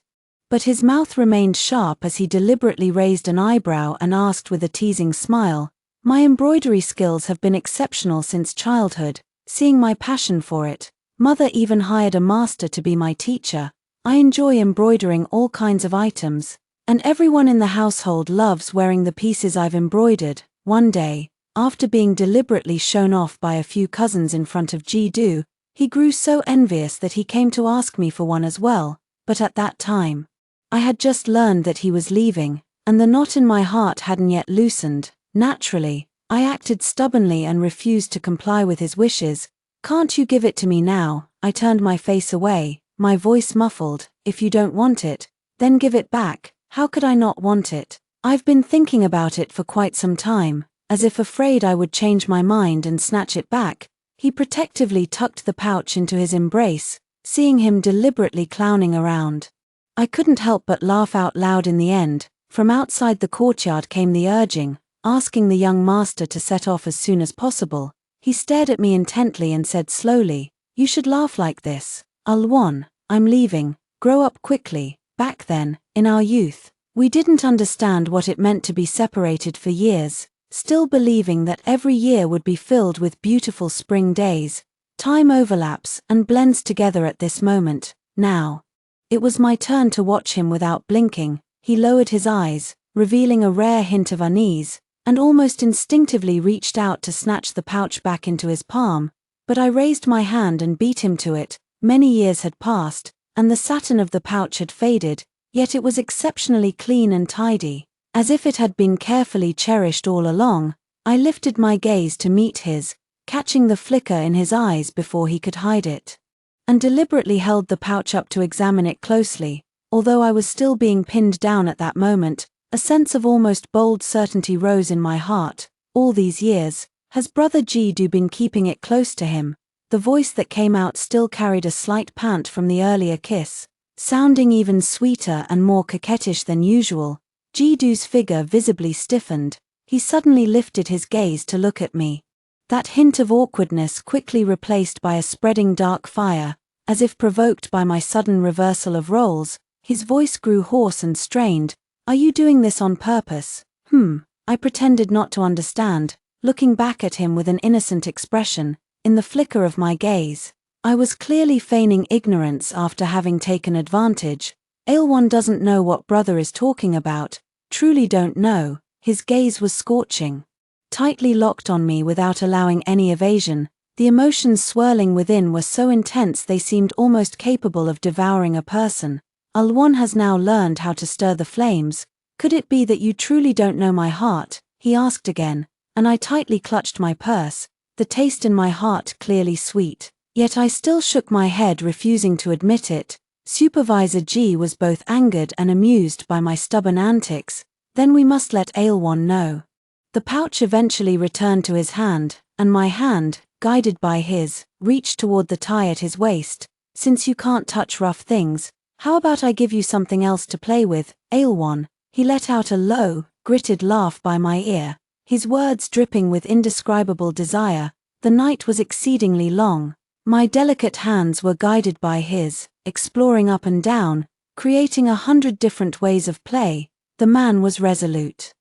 Speaker 1: But his mouth remained sharp as he deliberately raised an eyebrow and asked with a teasing smile, "My embroidery skills have been exceptional since childhood." Seeing my passion for it, Mother even hired a master to be my teacher. I enjoy embroidering all kinds of items, and everyone in the household loves wearing the pieces I've embroidered. One day, after being deliberately shown off by a few cousins in front of Ji-do, he grew so envious that he came to ask me for one as well. But at that time, I had just learned that he was leaving, and the knot in my heart hadn't yet loosened. Naturally, I acted stubbornly and refused to comply with his wishes. "Can't you give it to me now?" I turned my face away, my voice muffled. "If you don't want it, then give it back." How could I not want it? I've been thinking about it for quite some time. As if afraid I would change my mind and snatch it back, he protectively tucked the pouch into his embrace. Seeing him deliberately clowning around, I couldn't help but laugh out loud in the end. From outside the courtyard came the urging, asking the young master to set off as soon as possible. He stared at me intently and said slowly, "You should laugh like this. Alwon, I'm leaving. Grow up quickly." Back then, in our youth, we didn't understand what it meant to be separated for years, still believing that every year would be filled with beautiful spring days. Time overlaps and blends together at this moment. Now, it was my turn to watch him without blinking. He lowered his eyes, revealing a rare hint of unease, and almost instinctively reached out to snatch the pouch back into his palm. But I raised my hand and beat him to it. Many years had passed, and the satin of the pouch had faded, yet it was exceptionally clean and tidy, as if it had been carefully cherished all along. I lifted my gaze to meet his, catching the flicker in his eyes before he could hide it, and deliberately held the pouch up to examine it closely. Although I was still being pinned down at that moment, a sense of almost bold certainty rose in my heart. All these years, has Brother Ji-do been keeping it close to him? The voice that came out still carried a slight pant from the earlier kiss, sounding even sweeter and more coquettish than usual. Ji-do's figure visibly stiffened. He suddenly lifted his gaze to look at me. That hint of awkwardness quickly replaced by a spreading dark fire, as if provoked by my sudden reversal of roles. His voice grew hoarse and strained. "Are you doing this on purpose?" I pretended not to understand, looking back at him with an innocent expression. In the flicker of my gaze, I was clearly feigning ignorance after having taken advantage. "Ailwon doesn't know what brother is talking about. Truly don't know." His gaze was scorching, tightly locked on me without allowing any evasion. The emotions swirling within were so intense they seemed almost capable of devouring a person. "Alwon has now learned how to stir the flames. Could it be that you truly don't know my heart?" he asked again, and I tightly clutched my purse, the taste in my heart clearly sweet. Yet I still shook my head, refusing to admit it. Supervisor G was both angered and amused by my stubborn antics. Then we must let Ailwan know. The pouch eventually returned to his hand, and my hand, guided by his, reached toward the tie at his waist. Since you can't touch rough things, how about I give you something else to play with, Ailwan? He let out a low, gritted laugh by my ear, his words dripping with indescribable desire. The night was exceedingly long. My delicate hands were guided by his, exploring up and down, creating 100 different ways of play. The man was resolute.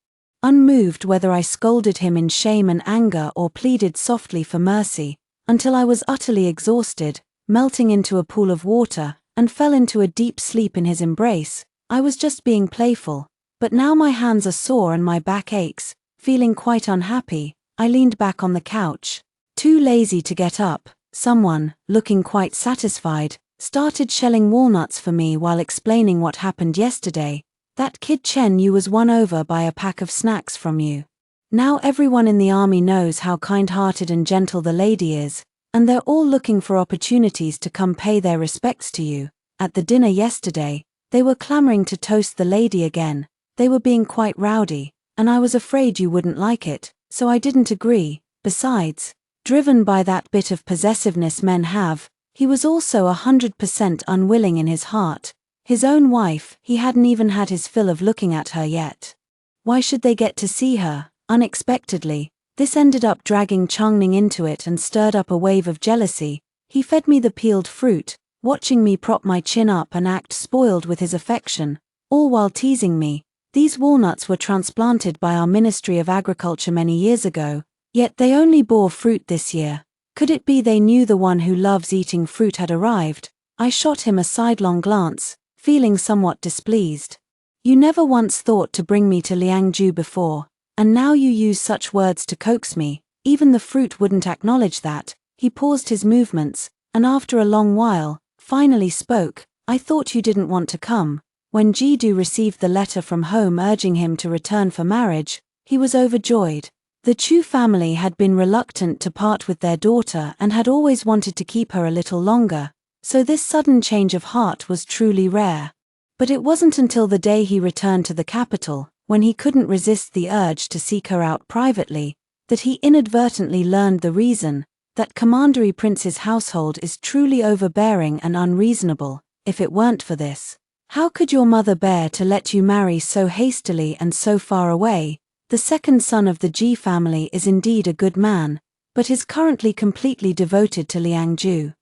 Speaker 1: Unmoved whether I scolded him in shame and anger or pleaded softly for mercy, until I was utterly exhausted, melting into a pool of water, and fell into a deep sleep in his embrace. I was just being playful, but now my hands are sore and my back aches. Feeling quite unhappy, I leaned back on the couch. Too lazy to get up, someone, looking quite satisfied, started shelling walnuts for me while explaining what happened yesterday. That kid Chen Yu was won over by a pack of snacks from you. Now everyone in the army knows how kind-hearted and gentle the lady is, and they're all looking for opportunities to come pay their respects to you. At the dinner yesterday, they were clamoring to toast the lady again. They were being quite rowdy, and I was afraid you wouldn't like it, so I didn't agree. Besides, driven by that bit of possessiveness men have, he was also 100% unwilling in his heart. His own wife, he hadn't even had his fill of looking at her yet. Why should they get to see her? Unexpectedly, this ended up dragging Changning into it and stirred up a wave of jealousy. He fed me the peeled fruit, watching me prop my chin up and act spoiled with his affection, all while teasing me. These walnuts were transplanted by our Ministry of Agriculture many years ago, yet they only bore fruit this year. Could it be they knew the one who loves eating fruit had arrived? I shot him a sidelong glance, feeling somewhat displeased. You never once thought to bring me to Liangju before, and now you use such words to coax me. Even the fruit wouldn't acknowledge that. He paused his movements, and after a long while, finally spoke. I thought you didn't want to come. When Jidu received the letter from home urging him to return for marriage, he was overjoyed. The Chu family had been reluctant to part with their daughter and had always wanted to keep her a little longer, so this sudden change of heart was truly rare. But it wasn't until the day he returned to the capital, when he couldn't resist the urge to seek her out privately, that he inadvertently learned the reason, that Commandery Prince's household is truly overbearing and unreasonable. If it weren't for this, how could your mother bear to let you marry so hastily and so far away? The second son of the Ji family is indeed a good man, but is currently completely devoted to Liangju.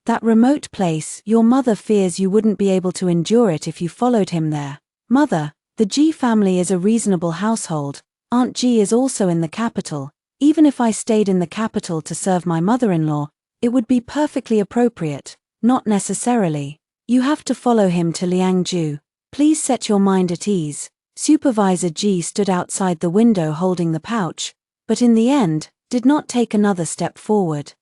Speaker 1: That remote place, your mother fears you wouldn't be able to endure it if you followed him there. Mother, the Ji family is a reasonable household. Aunt Ji is also in the capital. Even if I stayed in the capital to serve my mother-in-law, it would be perfectly appropriate. Not necessarily. You have to follow him to Liangju. Please set your mind at ease. Supervisor G stood outside the window holding the pouch, but in the end, did not take another step forward.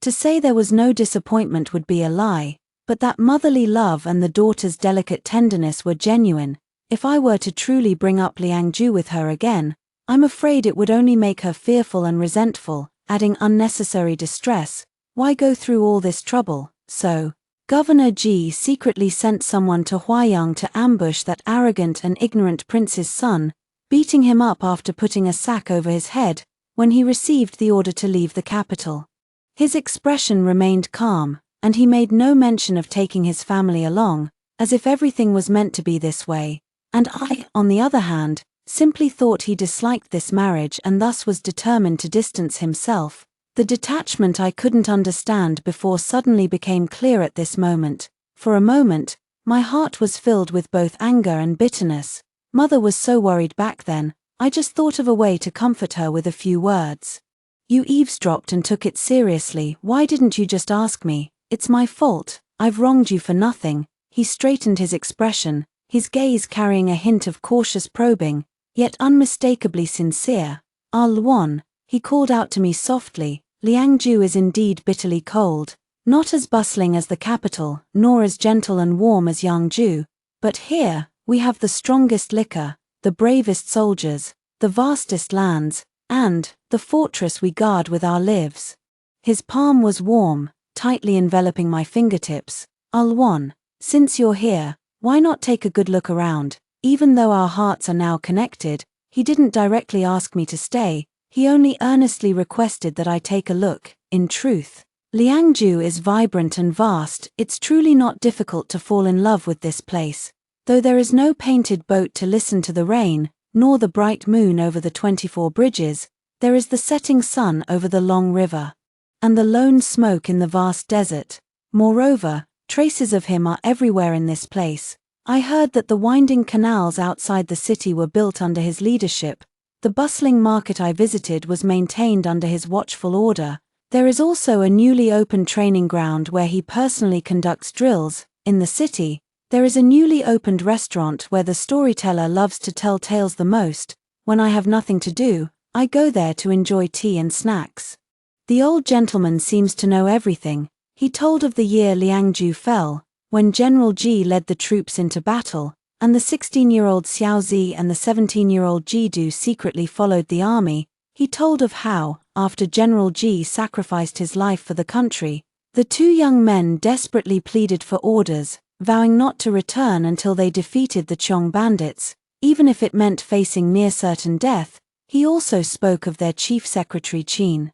Speaker 1: To say there was no disappointment would be a lie, but that motherly love and the daughter's delicate tenderness were genuine. If I were to truly bring up Liangju with her again, I'm afraid it would only make her fearful and resentful, adding unnecessary distress. Why go through all this trouble? So, Governor Ji secretly sent someone to Huayang to ambush that arrogant and ignorant prince's son, beating him up after putting a sack over his head, when he received the order to leave the capital. His expression remained calm, and he made no mention of taking his family along, as if everything was meant to be this way, and I, on the other hand, simply thought he disliked this marriage and thus was determined to distance himself. The detachment I couldn't understand before suddenly became clear at this moment. For a moment, my heart was filled with both anger and bitterness. Mother was so worried back then, I just thought of a way to comfort her with a few words. You eavesdropped and took it seriously. Why didn't you just ask me? It's my fault. I've wronged you for nothing. He straightened his expression, his gaze carrying a hint of cautious probing, yet unmistakably sincere. Ah Luan, he called out to me softly, Liangju is indeed bitterly cold, not as bustling as the capital, nor as gentle and warm as Yangju, but here, we have the strongest liquor, the bravest soldiers, the vastest lands, and the fortress we guard with our lives. His palm was warm, tightly enveloping my fingertips. "Ulwan, since you're here, why not take a good look around?" Even though our hearts are now connected, he didn't directly ask me to stay, he only earnestly requested that I take a look. In truth, Liangju is vibrant and vast. It's truly not difficult to fall in love with this place. Though there is no painted boat to listen to the rain, nor the bright moon over the 24 bridges, there is the setting sun over the long river, and the lone smoke in the vast desert. Moreover, traces of him are everywhere in this place. I heard that the winding canals outside the city were built under his leadership. The bustling market I visited was maintained under his watchful order. There is also a newly opened training ground where he personally conducts drills. In the city, there is a newly opened restaurant where the storyteller loves to tell tales the most. When I have nothing to do, I go there to enjoy tea and snacks. The old gentleman seems to know everything. He told of the year Liangju fell, when General Ji led the troops into battle, and the 16-year-old Xiaozi and the 17-year-old Jidu secretly followed the army. He told of how, after General Ji sacrificed his life for the country, the two young men desperately pleaded for orders, vowing not to return until they defeated the Chong bandits, even if it meant facing near certain death. He also spoke of their chief secretary Qin,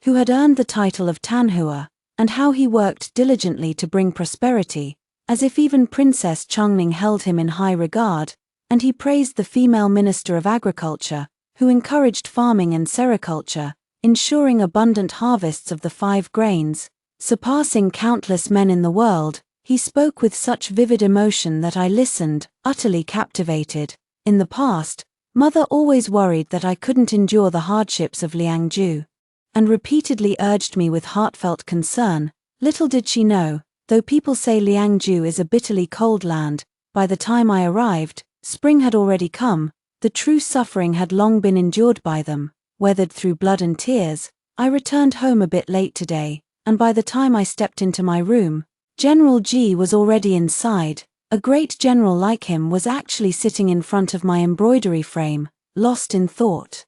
Speaker 1: who had earned the title of Tanhua, and how he worked diligently to bring prosperity, as if even Princess Chongning held him in high regard, and he praised the female Minister of Agriculture, who encouraged farming and sericulture, ensuring abundant harvests of the 5 grains, surpassing countless men in the world. He spoke with such vivid emotion that I listened, utterly captivated. In the past, Mother always worried that I couldn't endure the hardships of Liangju, and repeatedly urged me with heartfelt concern. Little did she know, though people say Liangju is a bitterly cold land, by the time I arrived, spring had already come. The true suffering had long been endured by them, weathered through blood and tears. I returned home a bit late today, and by the time I stepped into my room, General Ji was already inside. A great general like him was actually sitting in front of my embroidery frame, lost in thought.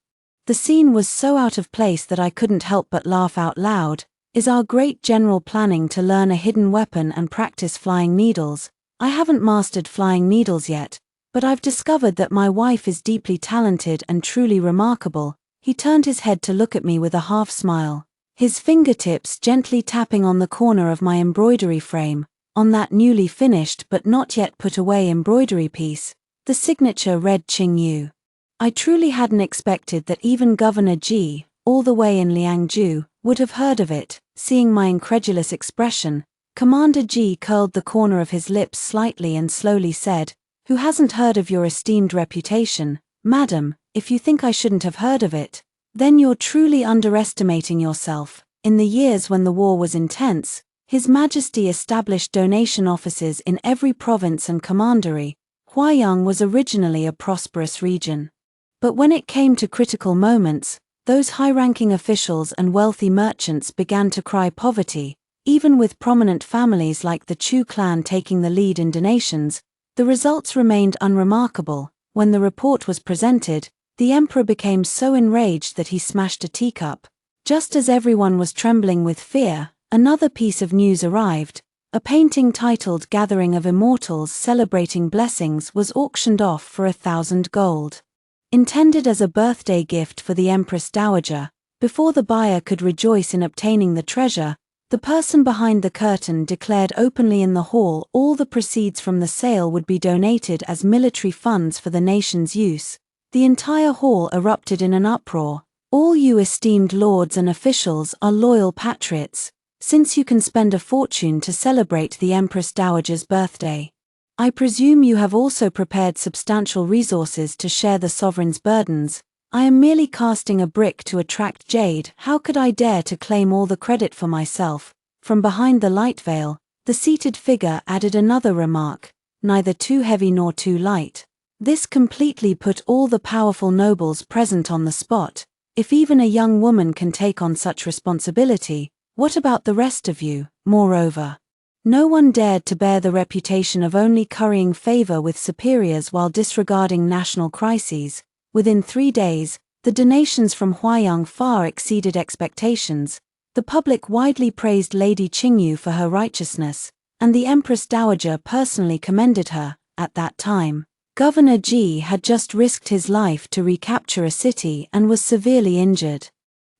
Speaker 1: The scene was so out of place that I couldn't help but laugh out loud. Is our great general planning to learn a hidden weapon and practice flying needles? I haven't mastered flying needles yet, but I've discovered that my wife is deeply talented and truly remarkable. He turned his head to look at me with a half smile, his fingertips gently tapping on the corner of my embroidery frame, on that newly finished but not yet put away embroidery piece. The signature read Qing Yu. I truly hadn't expected that even Governor Ji, all the way in Liangju, would have heard of it. Seeing my incredulous expression, Commander Ji curled the corner of his lips slightly and slowly said, "Who hasn't heard of your esteemed reputation, madam? If you think I shouldn't have heard of it, then you're truly underestimating yourself." In the years when the war was intense, His Majesty established donation offices in every province and commandery. Huaiyang was originally a prosperous region. But when it came to critical moments, those high-ranking officials and wealthy merchants began to cry poverty. Even with prominent families like the Chu clan taking the lead in donations, the results remained unremarkable. When the report was presented, the emperor became so enraged that he smashed a teacup. Just as everyone was trembling with fear, another piece of news arrived. A painting titled "Gathering of Immortals Celebrating Blessings" was auctioned off for 1,000 gold. Intended as a birthday gift for the Empress Dowager, before the buyer could rejoice in obtaining the treasure, the person behind the curtain declared openly in the hall all the proceeds from the sale would be donated as military funds for the nation's use. The entire hall erupted in an uproar. "All you esteemed lords and officials are loyal patriots, since you can spend a fortune to celebrate the Empress Dowager's birthday. I presume you have also prepared substantial resources to share the sovereign's burdens. I am merely casting a brick to attract jade. How could I dare to claim all the credit for myself?" From behind the light veil, the seated figure added another remark, "Neither too heavy nor too light." This completely put all the powerful nobles present on the spot. If even a young woman can take on such responsibility, what about the rest of you? Moreover, no one dared to bear the reputation of only currying favor with superiors while disregarding national crises. Within 3 days, the donations from Huaiyang far exceeded expectations. The public widely praised Lady Qingyu for her righteousness, and the Empress Dowager personally commended her. At that time, Governor Ji had just risked his life to recapture a city and was severely injured.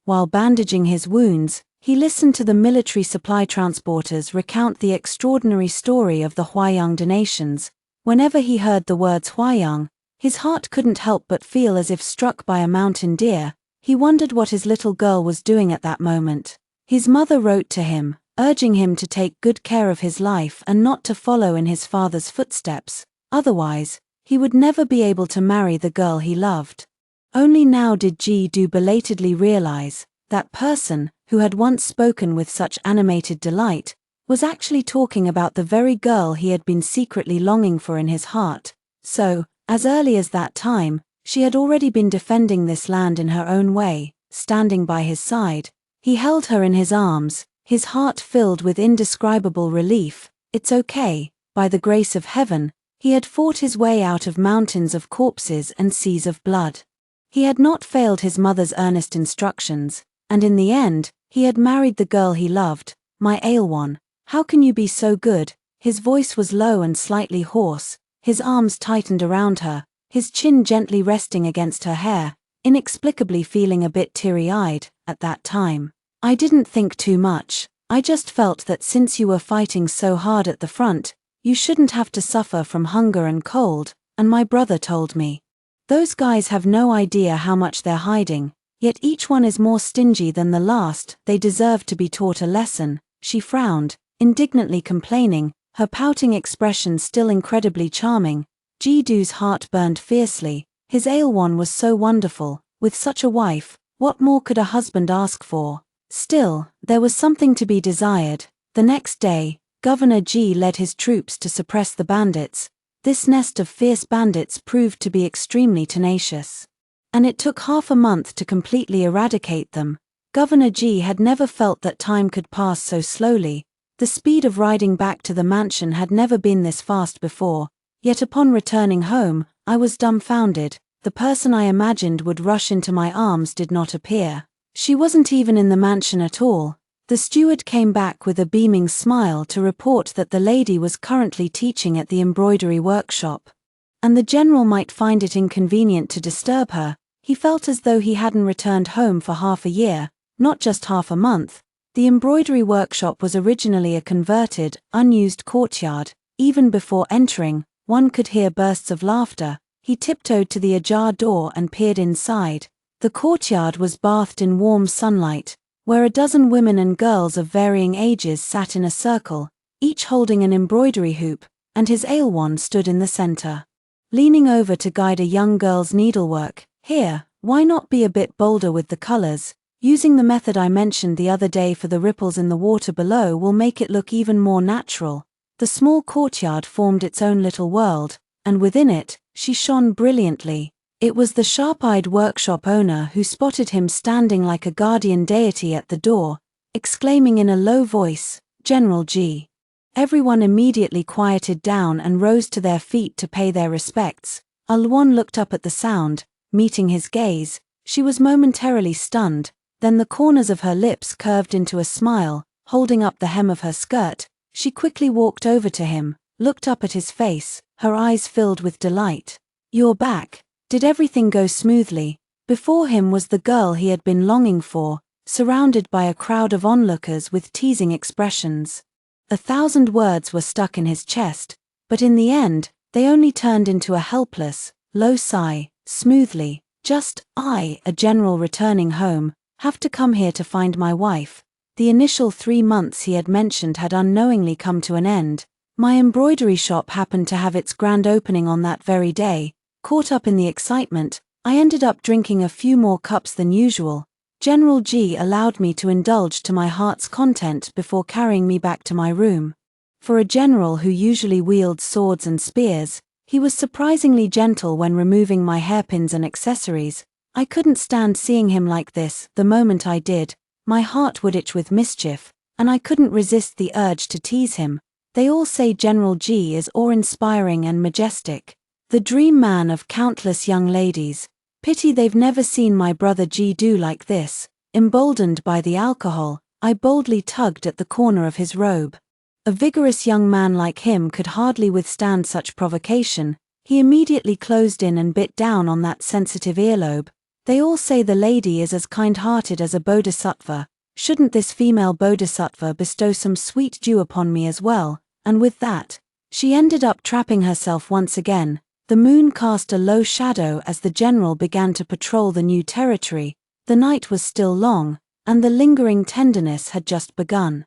Speaker 1: While bandaging his wounds, he listened to the military supply transporters recount the extraordinary story of the Huayang donations. Whenever he heard the words Huayang, his heart couldn't help but feel as if struck by a mountain deer. He wondered what his little girl was doing at that moment. His mother wrote to him, urging him to take good care of his life and not to follow in his father's footsteps. Otherwise, he would never be able to marry the girl he loved. Only now did Ji Du belatedly realize that person, who had once spoken with such animated delight, was actually talking about the very girl he had been secretly longing for in his heart. So, as early as that time, she had already been defending this land in her own way, standing by his side. He held her in his arms, his heart filled with indescribable relief. It's okay, by the grace of heaven, he had fought his way out of mountains of corpses and seas of blood. He had not failed his mother's earnest instructions, and in the end, he had married the girl he loved. My Ailwan, how can you be so good? His voice was low and slightly hoarse, his arms tightened around her, his chin gently resting against her hair, inexplicably feeling a bit teary-eyed. At that time, I didn't think too much. I just felt that since you were fighting so hard at the front, you shouldn't have to suffer from hunger and cold, and my brother told me. Those guys have no idea how much they're hiding, yet each one is more stingy than the last. They deserve to be taught a lesson. She frowned, indignantly complaining, her pouting expression still incredibly charming. Ji Du's heart burned fiercely. His Ailwan was so wonderful. With such a wife, what more could a husband ask for? Still, there was something to be desired. The next day, Governor Ji led his troops to suppress the bandits. This nest of fierce bandits proved to be extremely tenacious, and it took half a month to completely eradicate them. Governor Ji had never felt that time could pass so slowly. The speed of riding back to the mansion had never been this fast before, yet upon returning home, I was dumbfounded. The person I imagined would rush into my arms did not appear. She wasn't even in the mansion at all. The steward came back with a beaming smile to report that the lady was currently teaching at the embroidery workshop, and the general might find it inconvenient to disturb her. He felt as though he hadn't returned home for half a year, not just half a month. The embroidery workshop was originally a converted, unused courtyard. Even before entering, one could hear bursts of laughter. He tiptoed to the ajar door and peered inside. The courtyard was bathed in warm sunlight, where a dozen women and girls of varying ages sat in a circle, each holding an embroidery hoop, and his Ailwan stood in the center, leaning over to guide a young girl's needlework. Here, why not be a bit bolder with the colors? Using the method I mentioned the other day for the ripples in the water below will make it look even more natural. The small courtyard formed its own little world, and within it, she shone brilliantly. It was the sharp-eyed workshop owner who spotted him standing like a guardian deity at the door, exclaiming in a low voice, "General Ji." Everyone immediately quieted down and rose to their feet to pay their respects. Alwan looked up at the sound, meeting his gaze. She was momentarily stunned, then the corners of her lips curved into a smile. Holding up the hem of her skirt, she quickly walked over to him, looked up at his face, her eyes filled with delight. "You're back. Did everything go smoothly?" Before him was the girl he had been longing for, surrounded by a crowd of onlookers with teasing expressions. 1,000 words were stuck in his chest, but in the end, they only turned into a helpless, low sigh. Smoothly, just, a general returning home, have to come here to find my wife. The initial 3 months he had mentioned had unknowingly come to an end. My embroidery shop happened to have its grand opening on that very day. Caught up in the excitement, I ended up drinking a few more cups than usual. General Ji allowed me to indulge to my heart's content before carrying me back to my room. For a general who usually wields swords and spears, he was surprisingly gentle when removing my hairpins and accessories. I couldn't stand seeing him like this. The moment I did, my heart would itch with mischief, and I couldn't resist the urge to tease him. They all say General Ji is awe-inspiring and majestic, the dream man of countless young ladies. Pity they've never seen my brother Ji Do like this. Emboldened by the alcohol, I boldly tugged at the corner of his robe. A vigorous young man like him could hardly withstand such provocation. He immediately closed in and bit down on that sensitive earlobe. They all say the lady is as kind-hearted as a bodhisattva. Shouldn't this female bodhisattva bestow some sweet dew upon me as well? And with that, she ended up trapping herself once again. The moon cast a low shadow as the general began to patrol the new territory. The night was still long, and the lingering tenderness had just begun.